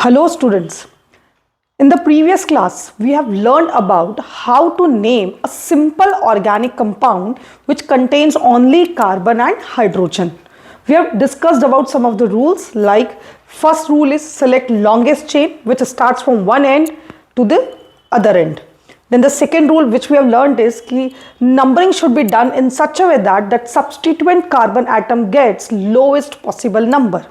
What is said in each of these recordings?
Hello students. In the previous class, we have learned about how to name a simple organic compound which contains only carbon and hydrogen. We have discussed about some of the rules, like first rule is select longest chain which starts from one end to the other end. Then the second rule which we have learned is that numbering should be done in such a way that substituent carbon atom gets lowest possible number.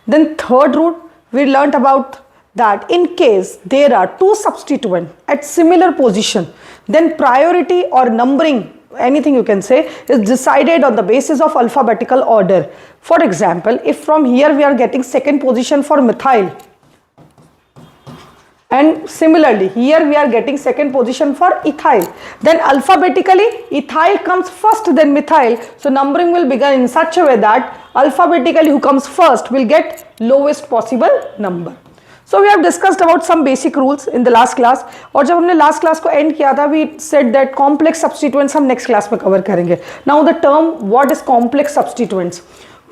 Then third rule, we learnt about that in case there are two substituents at similar position, then priority or numbering, anything you can say, is decided on the basis of alphabetical order. For example, if from here we are getting second position for methyl, and similarly here we are getting second position for ethyl, then alphabetically ethyl comes first, then methyl. So numbering will begin in such a way that alphabetically who comes first will get lowest possible number. So we have discussed about some basic rules in the last class, और जब हमने last class को end किया था, we said that complex substituents हम next class में cover करेंगे. Now the term what is complex substituents?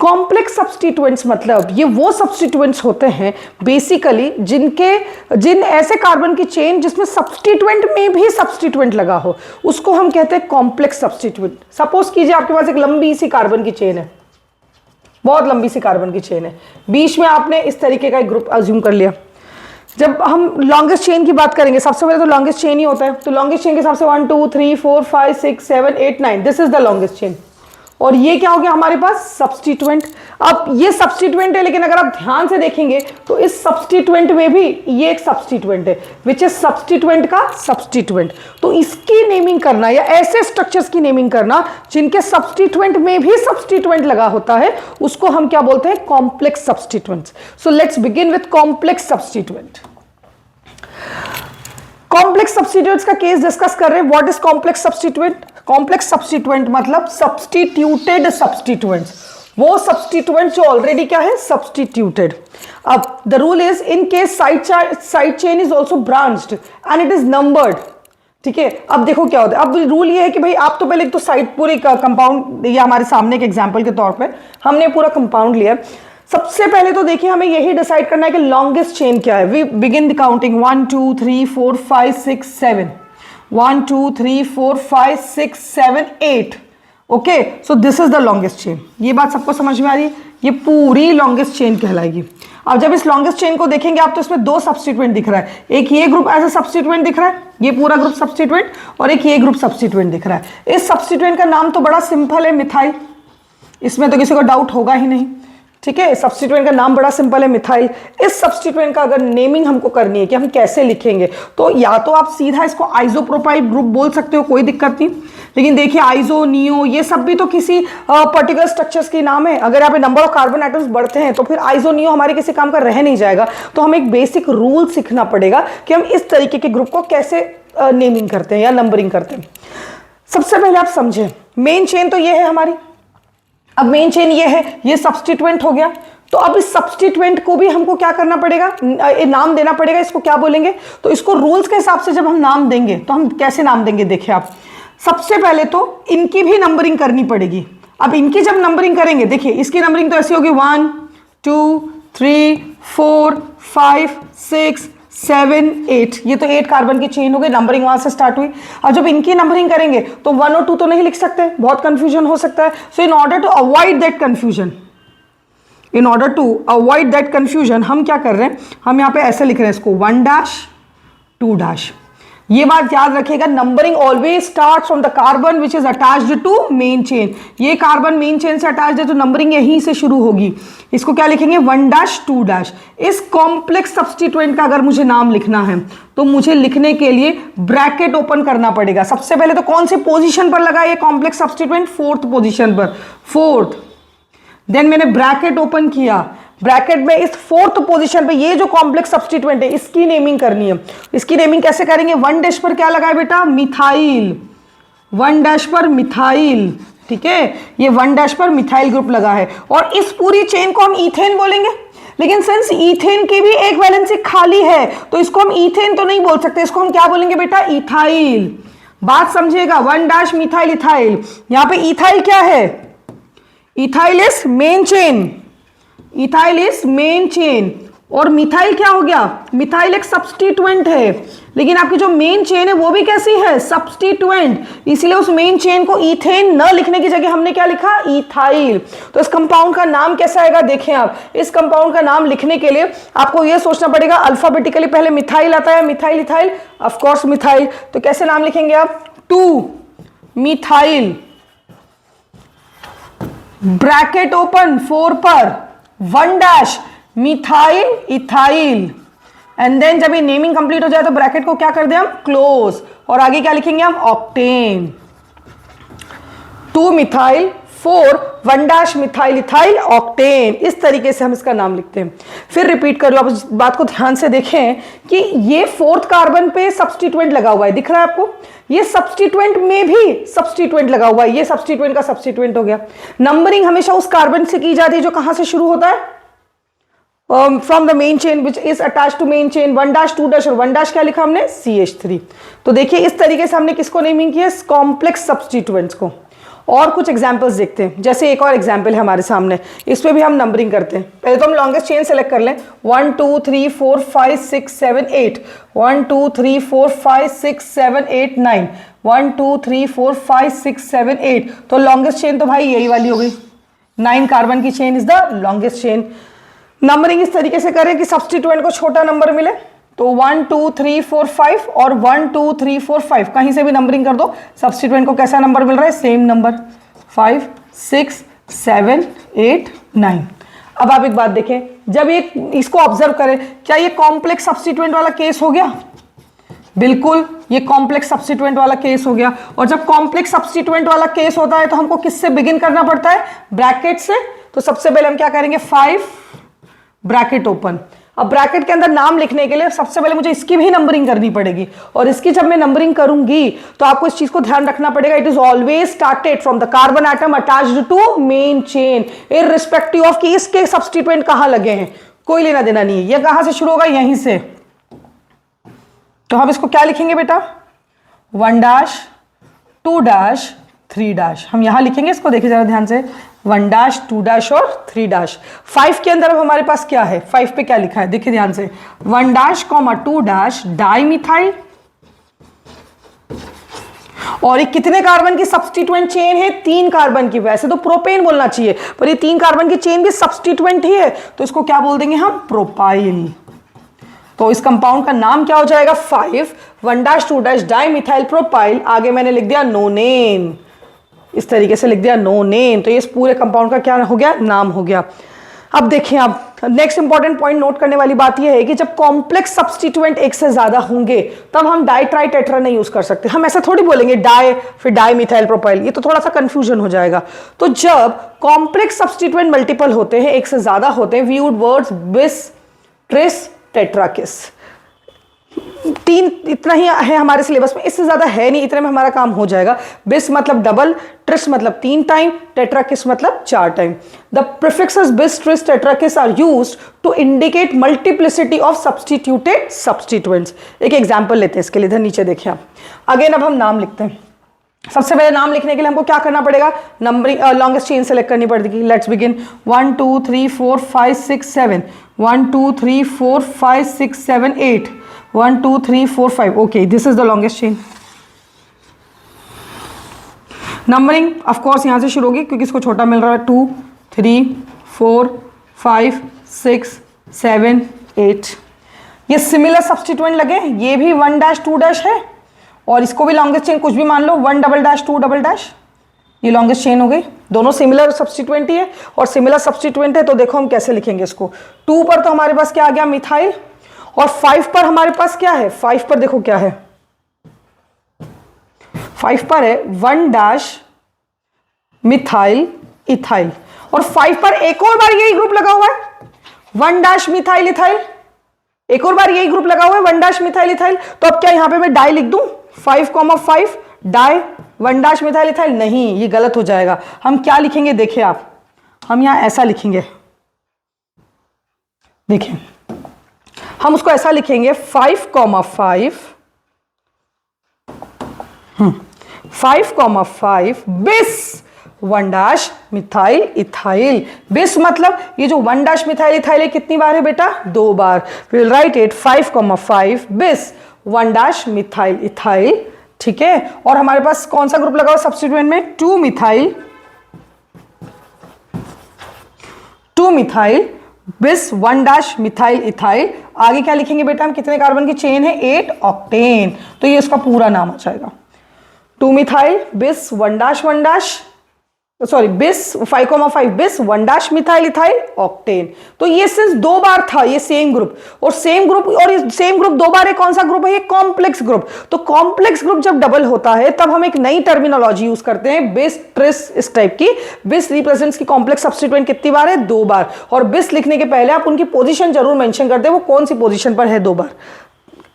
Complex substituents मतलब ये वो सब्सटीट्यूएंट्स होते हैं बेसिकली जिन ऐसे कार्बन की चेन जिसमें सब्सटीट्यूएंट में भी सब्सटीट्यूएंट लगा हो, उसको हम कहते हैं कॉम्प्लेक्स सब्सटीट्यूएंट. सपोज कीजिए आपके पास एक लंबी सी कार्बन की चेन है, बहुत लंबी सी कार्बन की चेन है, बीच में आपने इस तरीके का एक ग्रुप अज्यूम कर लिया. जब हम लॉन्गेस्ट चेन की बात करेंगे, सबसे पहले तो लॉन्गेस्ट चेन ही होता है, तो लॉन्गेस्ट चेन के हिसाब से 1 2 3 4 5 6 7 8 9, this is the longest chain. और ये क्या हो गया हमारे पास? सब्सटीट्यूएंट. अब ये सब्सटीट्यूएंट है, लेकिन अगर आप ध्यान से देखेंगे तो इस सब्सटीट्यूएंट में भी ये एक सब्सटीट्यूएंट है विच इज सब्सटीट्यूएंट का सब्सटीट्यूएंट. तो इसकी नेमिंग करना या ऐसे स्ट्रक्चर्स की नेमिंग करना जिनके सब्सटीट्यूएंट में भी सब्सटीट्यूएंट लगा होता है, उसको हम क्या बोलते हैं? Complex substituents. So let's begin with complex substituent. Complex substituents का केस डिस्कस कर रहे हैं. What is complex substituent? Complex substituent मतलब सब्सटीट्यूटेड सब्सटीट्यूएंट्स, वो सब्सटीट्यूएंट जो ऑलरेडी क्या है? सब्सटीट्यूटेड. अब the rule is in case side chain is also branched and it is numbered. ठीक है, अब देखो क्या होता है. अब रूल ये है कि भाई आप तो पहले एक तो साइड पूरे कंपाउंड, ये हमारे सामने एक एग्जांपल के तौर पे हमने पूरा कंपाउंड लिया. सबसे पहले तो देखिए हमें यही डिसाइड करना है कि लॉन्गेस्ट चेन क्या है. We begin the counting 1 2 3 4 5 6 7 1 2 3 4 5 6 7 8. Okay, so this is the longest chain. ये बात सबको समझ में आ रही है? ये पूरी लॉन्गेस्ट चेन कहलाएगी. अब जब इस लॉन्गेस्ट चेन को देखेंगे आप, तो इसमें दो सब्सटीट्यूएंट दिख रहा है. एक ये ग्रुप एज ए सब्सटीट्यूएंट दिख रहा है, ये पूरा ग्रुप सब्सटीट्यूएंट, और एक ये ग्रुप सब्सटीट्यूएंट दिख रहा है. इस सब्सटीट्यूएंट का नाम तो बड़ा सिंपल है, मिथाइल. इसमें तो किसी को डाउट होगा ही नहीं. ठीक है, सब्सटीट्यूएंट का नाम बड़ा सिंपल है, मिथाइल. इस सब्सटीट्यूएंट का अगर नेमिंग हमको करनी है कि हम कैसे लिखेंगे, तो या तो आप सीधा इसको आइसोप्रोपाइल ग्रुप बोल सकते हो, कोई दिक्कत नहीं. लेकिन देखिए आइसो, नियो, ये सब भी तो किसी पर्टिकुलर स्ट्रक्चर्स के नाम है. अगर यहाँ पे नंबर ऑफ कार्बन एटम्स बढ़ते हैं तो फिर आइसो, नियो हमारे किसी काम का रह नहीं जाएगा. तो हमें एक बेसिक रूल सीखना पड़ेगा कि हम इस तरीके के ग्रुप को कैसे नेमिंग करते हैं या नंबरिंग करते हैं. सबसे पहले आप समझें, मेन चेन तो ये है हमारी. अब मेन चेन ये है, ये सब्सटीट्यूएंट हो गया. तो अब इस सब्सटीट्यूएंट को भी हमको क्या करना पड़ेगा? नाम देना पड़ेगा. इसको क्या बोलेंगे? तो इसको रूल्स के हिसाब से जब हम नाम देंगे तो हम कैसे नाम देंगे? देखिए आप, सबसे पहले तो इनकी भी नंबरिंग करनी पड़ेगी. अब इनकी जब नंबरिंग करेंगे, देखिए इसकी नंबरिंग तो ऐसी होगी 1 2 3 4 5 6 7 8. ये तो 8 कार्बन की चेन हो गई, नंबरिंग वहां से स्टार्ट हुई. अब जब इनकी नंबरिंग करेंगे तो 1 और 2 तो नहीं लिख सकते, बहुत कंफ्यूजन हो सकता है. So in order to avoid that confusion, हम क्या कर रहे हैं? हम यहाँ पे ऐसे लिख रहे हैं इसको 1 2 डैश. ये बात याद रखिएगा, numbering always start from the carbon which is attached to main chain. ये कार्बन मेन चेन से अटैच्ड है तो नंबरिंग यहीं से शुरू होगी. इसको क्या लिखेंगे? 1 2 डैश. इस कॉम्प्लेक्स सब्सटीट्यूएंट का अगर मुझे नाम लिखना है तो मुझे लिखने के लिए ब्रैकेट ओपन करना पड़ेगा. सबसे पहले तो कौन से पोजीशन पर लगा ये कॉम्प्लेक्स सब्सटीट्यूएंट? 4th पोजीशन पर, 4th. देन मैंने ब्रैकेट ओपन किया. ब्रैकेट में इस 4th पोजीशन पे ये जो कॉम्प्लेक्स सब्सटीट्यूएंट है, इसकी नेमिंग करनी है. इसकी नेमिंग कैसे करेंगे? 1 डैश पर क्या लगा है बेटा? मिथाइल. 1 डैश पर मिथाइल. ठीक है, ये 1 डैश पर मिथाइल ग्रुप लगा है. और इस पूरी चेन को हम इथेन बोलेंगे. लेकिन सिंस इथेन की भी एक वैलेंसी खाली है तो इसको हम इथेन तो नहीं बोल सकते, इसको हम क्या बोलेंगे बेटा? इथाइल. बात समझिएगा, 1 डैश मिथाइल इथाइल. यहां पे इथाइल क्या है? Ethyl is main chain. Ethyl is main chain. और मिथाइल क्या हो गया, मिथाइल एक सब्स्टिट्यूएंट है, लेकिन आपकी जो मेन चेन है वो भी कैसी है, सब्स्टिट्यूएंट, इसलिए उस मेन चेन को इथेन न लिखने की जगह हमने क्या लिखा, इथाइल। तो इस कंपाउंड का नाम कैसा आएगा, देखें आप, इस कंपाउंड का नाम लिखने के लिए आपको ये सोचना पड़ेगा अल्फाबेटिकली पहले मिथाइल आता है, methyl ethyl, of course methyl, तो कैसे नाम लिखेंगे आप, 2 मिथाइल ब्रैकेट ओपन 4 पर 1 dash methyl ethyl, and then जब ये नेमिंग कंप्लीट हो जाए तो ब्रैकेट को क्या कर दे हम, क्लोज, और आगे क्या लिखेंगे हम, octane, 2 methyl 4 1 dash methyl ethyl octane, इस तरीके से हम इसका नाम लिखते हैं। फिर रिपीट करो, आप इस बात को ध्यान से देखें कि ये 4th कार्बन पे सब्स्टिट्यूएंट लगा हुआ है, दिख रहा है आपको, ये सब्स्टिट्यूएंट में भी सब्स्टिट्यूएंट लगा हुआ है, ये सब्स्टिट्यूएंट का सब्स्टिट्यूएंट हो गया। नंबरिंग हमेशा उस कार्बन से की जाती है जो कहां से शुरू होता है, from the main chain which is attach to main chain, 1 dash 2 dash, और 1 डैश क्या लिखा हमने, CH3। तो देखिए इस तरीके से हमने किसको नेमिंग किया, कॉम्प्लेक्स सब्स्टिट्यूएंट्स को। और कुछ एग्जांपल्स देखते हैं, जैसे एक और एग्जांपल है हमारे सामने, इस पे भी हम नंबरिंग करते हैं। पहले तो हम लॉन्गेस्ट चेन सेलेक्ट कर लें, 1 2 3 4 5 6 7 8, 1 2 3 4 5 6 7 8 9, 1 2 3 4 5 6 7 8, तो लॉन्गेस्ट चेन तो भाई यही वाली हो गई, 9 कार्बन की chain is the longest chain. Numbering इस तरीके से करें कि सब्स्टिट्यूएंट को छोटा नंबर मिले, तो 1 2 3 4 5 और 1 2 3 4 5 कहीं से भी नंबरिंग कर दो, सब्स्टिट्यूएंट को कैसा नंबर मिल रहा है, सेम नंबर 5 6 7 8 9। अब आप एक बात देखें, जब ये इसको ऑब्जर्व करें, क्या ये कॉम्प्लेक्स सब्स्टिट्यूएंट वाला केस हो गया, बिल्कुल ये कॉम्प्लेक्स सब्स्टिट्यूएंट वाला केस हो गया। और जब कॉम्प्लेक्स सब्स्टिट्यूएंट वाला केस होता है तो हमको किससे बिगिन करना पड़ता है, ब्रैकेट से। तो सबसे पहले हम क्या करेंगे, 5 ब्रैकेट ओपन। अब ब्रैकेट के अंदर नाम लिखने के लिए सबसे पहले मुझे इसकी भी नंबरिंग करनी पड़ेगी, और इसकी जब मैं नंबरिंग करूंगी तो आपको इस चीज को ध्यान रखना पड़ेगा, it is always started from the carbon atom attached to main chain, irrespective of कि इसके सब्स्टिट्यूएंट कहां लगे हैं, कोई लेना देना नहीं है, ये कहां से शुरू होगा, यहीं से। तो हम इसको क्या लिखेंगे बेटा, 1 डैश 2 डैश 3 डैश, हम यहां लिखेंगे इसको, देखिए जरा ध्यान से, 1 डैश 2 डैश और 3 डैश। 5 के अंदर अब हमारे पास क्या है, 5 पे क्या लिखा है, देखिए ध्यान से, 1 डैश 2 डैश डाई मिथाइल, और ये कितने कार्बन की सब्स्टिट्यूएंट चेन है, 3 कार्बन की, वैसे तो प्रोपेन बोलना चाहिए पर ये 3 कार्बन की चेन भी सब्स्टिट्यूएंट ही है, तो इसको क्या बोल देंगे हम, प्रोपाइल। तो इस कंपाउंड का नाम क्या हो जाएगा, 5 1 dash 2 dash di methyl propyl, आगे मैंने लिख दिया नोनेन, इस तरीके से लिख दिया नोनेन, तो ये इस पूरे कंपाउंड का क्या हो गया, नाम हो गया। अब देखिए आप, नेक्स्ट इंपॉर्टेंट पॉइंट नोट करने वाली बात यह है कि जब कॉम्प्लेक्स सब्स्टिट्यूएंट एक से ज्यादा होंगे तब हम डाई ट्राई टेट्रा नहीं यूज कर सकते, हम ऐसा थोड़ी बोलेंगे डाई फिर डाई मिथाइल प्रोपाइल, ये तो थोड़ा सा कंफ्यूजन हो जाएगा। तो जब कॉम्प्लेक्स सब्स्टिट्यूएंट मल्टीपल होते हैं, एक से ज्यादा होते हैं, वी यूज वर्ड्स बिस ट्रिस टेट्राकिस, 3 इतना ही है हमारे सिलेबस में, इससे ज्यादा है नहीं, इतने में हमारा काम हो जाएगा। बिस मतलब डबल, ट्रिस मतलब 3 टाइम, टेट्राकिस मतलब 4 time. The prefixes bis tris tetrakis are used to indicate multiplicity of substituted substituents. एक एग्जांपल लेते हैं इसके लिए, इधर नीचे देखिए आप। अगेन अब हम नाम लिखते हैं, सबसे पहले नाम लिखने के लिए हमको क्या करना पड़ेगा, नंबरिंग लॉन्गेस्ट चेन सेलेक्ट करनी पड़ेगी। Let's begin, 1 2 3 4 5 6 7, 1 2 3 4 5 6 7 8, 1 2 3 4 5, okay, this is the longest chain. Numbering of course यहां से शुरू होगी क्योंकि इसको छोटा मिल रहा है, 2 3 4 5 6 7 8। ये सिमिलर सब्स्टिट्यूएंट लगे, ये भी 1 डैश 2 डैश है, और इसको भी लॉन्गेस्ट चेन कुछ भी मान लो, 1 डबल डैश 2 डबल डैश, ये लॉन्गेस्ट चेन हो गई। दोनों सिमिलर सब्स्टिट्यूएंट ही है, और सिमिलर सब्स्टिट्यूएंट है तो देखो हम कैसे लिखेंगे इसको। 2 पर तो हमारे पास क्या आ गया, मिथाइल, और 5 पर हमारे पास क्या है, 5 पर देखो क्या है, 5 पर है 1 डैश मिथाइल इथाइल, और 5 पर एक और बार यही ग्रुप लगा हुआ है, 1 डैश मिथाइल इथाइल, एक और बार यही ग्रुप लगा हुआ है 1 डैश मिथाइल इथाइल। तो अब क्या यहां पे मैं डाई लिख दूं, 5,5 डाई 1 डैश मिथाइल इथाइल, नहीं ये गलत हो जाएगा। हम क्या लिखेंगे, देखिए आप, हम यहां ऐसा लिखेंगे, देखिए हम उसको ऐसा लिखेंगे 5,5 बिस 1 डैश मिथाइल इथाइल। बिस मतलब ये जो 1 डैश मिथाइल इथाइल कितनी बार है बेटा? 2 बार। विल राइट इट 5,5 बिस 1 डैश मिथाइल इथाइल। ठीक है, और हमारे पास कौन सा ग्रुप लगा हुआ सब्स्टिट्यूएंट में? 2 मिथाइल बिस 1 डैश मिथाइल इथाइल। आगे क्या लिखेंगे बेटा हम? कितने कार्बन की चेन है? 8 ऑक्टेन। तो ये इसका पूरा नाम आ जाएगा 2 मिथाइल बिस 1 डैश सॉरी बिस 5,5 बिस 1 डैश मिथाइल इथाइल ऑक्टेन। तो ये सिर्फ 2 बार था ये सेम ग्रुप, और सेम ग्रुप 2 बार है। कौन सा ग्रुप है? ये कॉम्प्लेक्स ग्रुप। तो कॉम्प्लेक्स ग्रुप जब डबल होता है तब हम एक नई टर्मिनोलॉजी यूज करते हैं, बिस ट्रिस इस टाइप की। बिस रिप्रेजेंट्स की कॉम्प्लेक्स सब्स्टिट्यूएंट कितनी बार है? 2 बार। और बिस लिखने के पहले आप उनकी पोजीशन जरूर मेंशन करते हैं, वो कौन सी पोजीशन पर है 2 बार।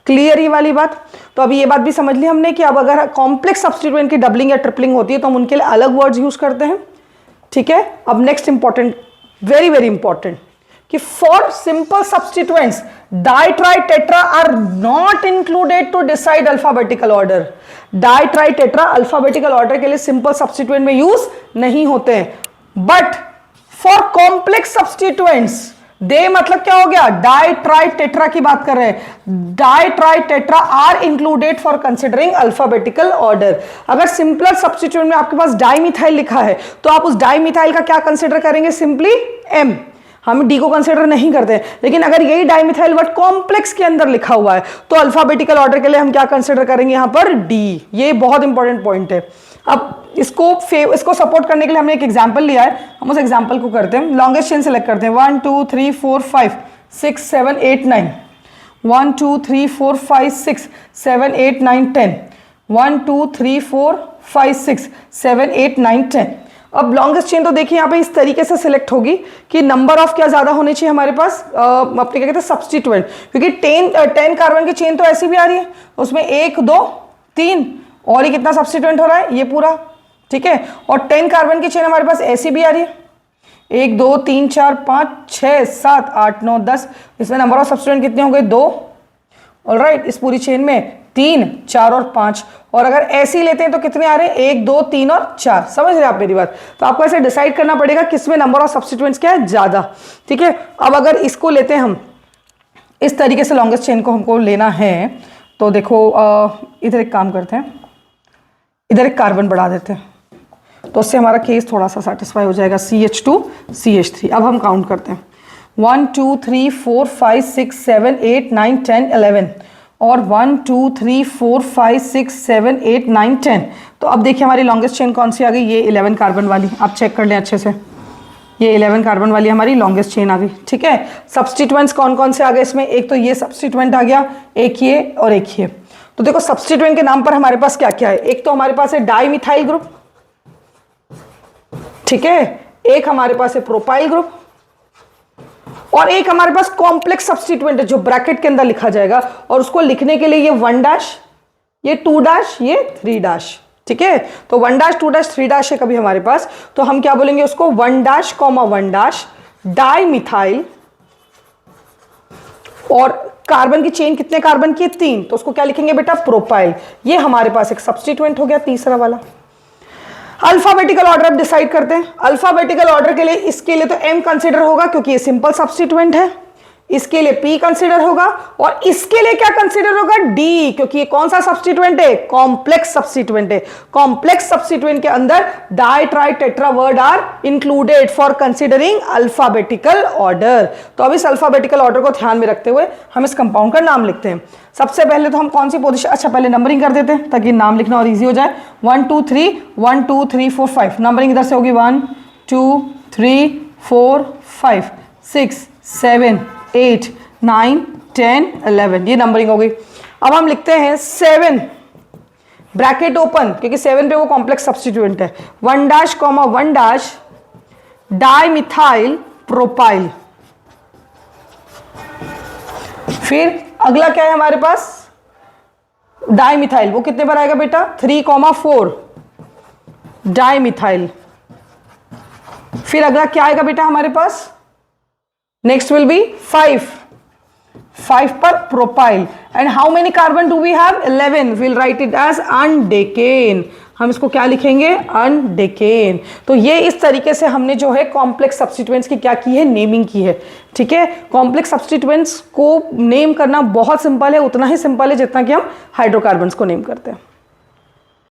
क्लियर ये वाली बात? तो अभी ये बात भी समझ ली हमने कि अब अगर कॉम्प्लेक्स सब्स्टिट्यूएंट की डबलिंग या ट्रिपलिंग होती है तो हम उनके लिए अलग वर्ड्स यूज करते हैं। ठीक है, अब next important, very very important, कि for simple substituents di tri tetra are not included to decide alphabetical order. Di tri tetra alphabetical order के लिए सिंपल सब्स्टिट्यूएंट में यूज नहीं होते हैं, but for complex substituents they मतलब क्या हो गया? डाई ट्राई टेट्रा की बात कर रहे हैं। Di tri tetra are included for considering alphabetical order. अगर सिंपलर सब्स्टिट्यूएंट में आपके पास डाईमिथाइल लिखा है तो आप उस डाईमिथाइल का क्या कंसिडर करेंगे? Simply M. हम डी को कंसिडर नहीं करते, लेकिन अगर यही डाईमिथाइल वर्ड कॉम्प्लेक्स के अंदर लिखा हुआ है तो अल्फाबेटिकल ऑर्डर के लिए हम क्या कंसिडर करेंगे? यहां पर डी। ये बहुत इंपॉर्टेंट पॉइंट है। अब इसको सपोर्ट करने के लिए हमने एक एग्जांपल लिया है, हम उस एग्जांपल को करते हैं। लॉन्गेस्ट चेन सेलेक्ट करते हैं 1 2 3 4 5 6 7 8 9 1 2 3 4 5 6 7 8 9 10 1 2 3 4 5 6 7 8 9 10। अब लॉन्गेस्ट चेन तो देखिए यहाँ पे इस तरीके से सिलेक्ट होगी कि नंबर ऑफ क्या ज्यादा होने चाहिए हमारे पास, अपने क्या कहते हैं सब्स्टिट्यूएंट, क्योंकि 10 कार्बन की चेन तो ऐसी भी आ रही है, उसमें 1 2 3 और ये कितना सब्स्टिट्यूएंट हो रहा है? ये पूरा। ठीक है, और 10 कार्बन की चेन हमारे पास ऐसी भी आ रही है, 1 2 3 4 5 6 7 8 9 10। इसमें नंबर ऑफ सब्स्टिट्यूएंट कितने हो गए? 2। ऑलराइट, इस पूरी चेन में 3 4 और 5। और अगर ऐसे ही लेते हैं तो कितने आ रहे हैं? 1 2 3 और 4। समझ रहे हैं आप मेरी बात? तो आपको ऐसे डिसाइड करना पड़ेगा किसमें नंबर ऑफ सब्स्टिट्यूएंट्स क्या है ज्यादा। ठीक है, अब अगर इसको लेते हैं हम इस तरीके से, लॉन्गेस्ट चेन को हमको लेना है तो देखो इधर एक काम करते हैं, इधर एक कार्बन बढ़ा देते हैं तो उससे हमारा केस थोड़ा सा सेटिस्फाई हो जाएगा। CH2 CH3। अब हम काउंट करते हैं 1 2 3 4 5 6 7 8 9 10 11 और 1 2 3 4 5 6 7 8 9 10। तो अब देखिए हमारी लॉन्गेस्ट चेन कौन सी आ गई? ये 11 कार्बन वाली। आप चेक कर लें अच्छे से, ये 11 कार्बन वाली हमारी लॉन्गेस्ट चेन आ गई। ठीक है, सब्स्टिट्यूएंट्स कौन कौन से आ गए इसमें? एक तो ये सब्स्टिट्यूएंट आ गया, एक ये और एक ये। तो देखो सब्स्टिट्यूएंट के नाम पर हमारे पास क्या क्या है? एक तो हमारे पास है डाईमिथाइल ग्रुप, ठीक है, एक हमारे पास है प्रोपाइल ग्रुप, और एक हमारे पास कॉम्प्लेक्स सब्स्टिट्यूएंट है जो ब्रैकेट के अंदर लिखा जाएगा, और उसको लिखने के लिए ये 1 डैश, ये 2 डैश, ये 3 डैश। ठीक है, तो 1 डैश 2 डैश 3 डैश है कभी हमारे पास, तो हम क्या बोलेंगे उसको? 1 डैश 1 डैश डाईमिथाइल। और कार्बन की चेन कितने कार्बन की? 3, तो उसको क्या लिखेंगे बेटा? प्रोपाइल। ये हमारे पास एक सब्स्टिट्यूएंट हो गया तीसरा वाला। अल्फाबेटिकल ऑर्डर अब डिसाइड करते हैं। अल्फाबेटिकल ऑर्डर के लिए इसके लिए तो M कंसीडर होगा क्योंकि ये सिंपल सब्स्टिट्यूएंट है, इसके लिए P कंसीडर होगा, और इसके लिए क्या कंसीडर होगा? D, क्योंकि ये कौन सा सब्स्टिट्यूएंट है? कॉम्प्लेक्स सब्स्टिट्यूएंट है। कॉम्प्लेक्स सब्स्टिट्यूएंट के अंदर di tri tetra word are included for considering alphabetical order. तो अब इस अल्फाबेटिकल ऑर्डर को ध्यान में रखते हुए हम इस कंपाउंड का नाम लिखते हैं। सबसे पहले तो हम कौन सी पोजीशन, अच्छा पहले नंबरिंग कर देते हैं ताकि नाम लिखना और इजी हो जाए। 1 2 3 1 2 3 4 5। नंबरिंग इधर से होगी 1 2 3 4 5 6 7 8 9 10 11। ये नंबरिंग हो गई। अब हम लिखते हैं 7 ब्रैकेट ओपन, क्योंकि 7 पे वो कॉम्प्लेक्स सब्स्टिट्यूएंट है। 1 डैश 1 डैश डाईमिथाइल प्रोपाइल। फिर अगला क्या है हमारे पास? डाईमिथाइल। वो कितने बार आएगा बेटा? 3,4 डाईमिथाइल। फिर अगला क्या आएगा बेटा हमारे पास? नेक्स्ट विल बी 5 पर propyl. And how many carbon do we have? 11। Will write it as undecane. हम इसको क्या लिखेंगे, अनडेकेन। तो ये इस तरीके से हमने जो है कॉम्प्लेक्स सब्स्टिट्यूएंट्स की क्या की है, नेमिंग की है। ठीक है, कॉम्प्लेक्स सब्स्टिट्यूएंट्स को नेम करना बहुत सिंपल है, उतना ही सिंपल है जितना कि हम हाइड्रोकार्बन्स को नेम करते हैं।